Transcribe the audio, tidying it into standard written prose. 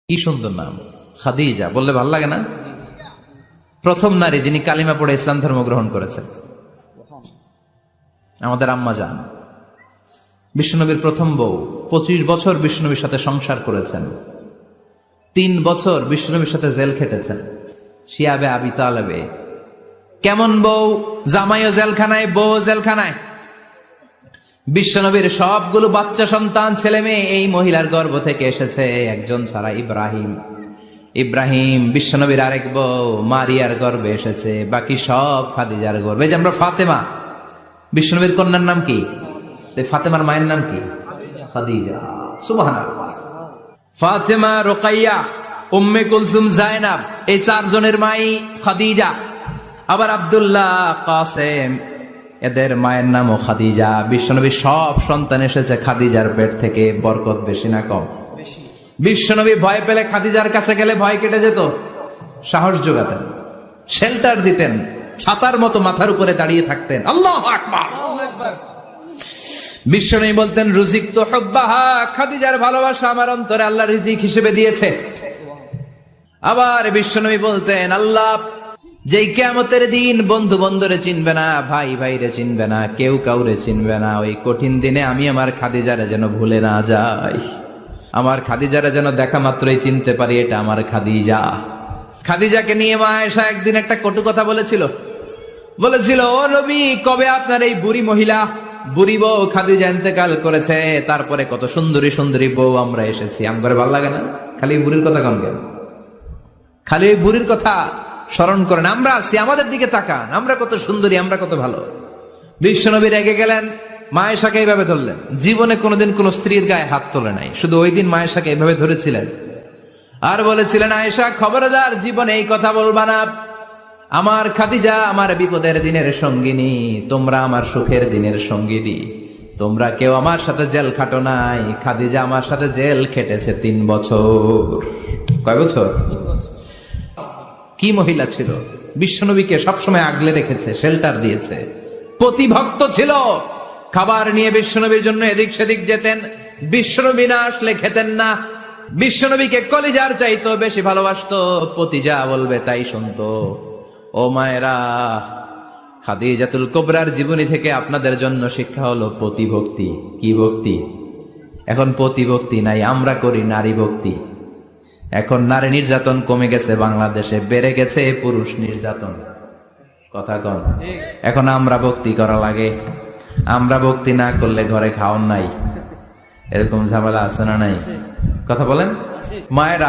কি সুন্দর নাম, খাদিজা বললে ভালো লাগে না? প্রথম নারী যিনি কালিমা পড়ে ইসলাম ধর্ম গ্রহণ করেছেন আমাদের আম্মা জান, বিশ্বনবীর প্রথম বউ। 25 বছর বিশ্বনবীর সাথে সংসার করেছেন, 3 বছর বিশ্বনবীর সাথে জেল খেটেছেন। শিয়াবে আবি তালেবে কেমন বউ, জামাইও জেলখানায়, বউ জেলখানায়। বিশ্বনবীর সবগুলো বাচ্চা সন্তান ছেলে মেয়ে এই মহিলার গর্ভ থেকে এসেছে, একজন ছাড়া, ইব্রাহিম বিশ্বনবীর আরেক বউ মারিয়ার গর্ভে এসেছে, বাকি সব খাদিজার গর্ভে। যে আমরা ফাতেমা, বিশ্বনবীর কন্যার নাম কি? ফাতেমার মায়ের নাম কি? খাদিজা। সুবহানাল্লাহ। ফাতেমা, রোকাইয়া, উম্মে কুলসুম, জায়নাব, এই 4 জনের মাই খাদিজা। আবার আব্দুল্লাহ, কাসেম, এদের মায়ের নামও খাদিজা। বিশ্বনবীর সব সন্তান এসেছে খাদিজার পেট থেকে। বরকত বেশি না কম? বিশ্বনবী ভয় পেলে খাদিজার কাছে গেলে ভয় কেটে যেত, সাহস যোগাতেন, শেল্টার দিতেন, ছাতার মতো মাথার উপরে দাঁড়িয়ে থাকতেন। আল্লাহু আকবার। বিশ্বনবী বলতেন, রুজিক তো হুব্বাহা, খাদিজার ভালোবাসা আমার অন্তরে আল্লাহ রিজিক হিসেবে দিয়েছে। আবার বিশ্বনবী বলতেন, আল্লাহ যেই কিয়ামতের দিন বন্ধু বন্ধুরে চিনবে না, ভাই ভাইরে চিনবে না, কেউ কাউরে চিনবে না, ওই কঠিন দিনে আমি আমার খাদিজারে যেন ভুলে না যাই, আমার খাদিজারে যেন দেখা মাত্রই চিনতে পারি এটা আমার খাদিজা। খাদিজাকে নিয়ে মা আয়েশা একদিন একটা কটু কথা বলেছিল, ও নবী, কবে আপনার এই বুড়ি মহিলা, বুড়ি বউ খাদিজা ইন্তেকাল করেছে, তারপরে কত সুন্দরী সুন্দরী বউ আমরা এসেছি, আমার ভালো লাগে না? খালি বুড়ির কথা কন কেন? খালি ওই বুড়ির কথা স্মরণ করেন। আমরা আছি, আমাদের দিকে তাকান, আমরা কত সুন্দরী, আমরা কত ভালো। বিশ্বনবী রেগে গেলেন, মা আয়েশাকে এইভাবে ধরলেন। জীবনে কোনোদিন কোন স্ত্রীর গায়ে হাত তোলে নাই, শুধু ওই দিন মা আয়েশাকে এইভাবে ধরেছিলেন আর বলেছিলেন, আয়েশা খবরদার, জীবনে এই কথা বলবা না। আমার খাদিজা আমার বিপদের দিনের সঙ্গিনী, তোমরা আমার সুখের দিনের সঙ্গিনী, তোমরা কেউ আমার সাথে জেল খাটো নাই। খাদিজা আমার সাথে জেল খেটেছে 3 বছর। কয় বছর? কি মহিলা ছিল! বিশ্বনবীকে সবসময় আগলে রেখেছে, শেল্টার দিয়েছে, প্রতিভক্ত ছিল। খাবার নিয়ে বিশ্বনবীর জন্য এদিক সেদিক যেতেন, বিশ্বনবী না আসলে খেতেন না। বিশ্বনবীকে কলিজার চাইতো বেশি ভালোবাসতো, পতি যা বলবে তাই শুনতো। ও মায়েরা, খাদিজাতুল কুবরার জীবনী থেকে আপনাদের জন্য শিক্ষা হলো প্রতিভক্তি। কি ভক্তি? এখন প্রতিভক্তি নাই, আমরা করি নারী ভক্তি। এখন নারী নির্যাতন কমে গেছে বাংলাদেশে, বেড়ে গেছে পুরুষ নির্যাতন। কথা কন। এখন আমরা ভক্তি করা লাগে, আমরা ভক্তি না করলে ঘরে খাওয়ান নাই, এরকম ঝামেলা আছে না নাই? কথা বলেন। মায়েরা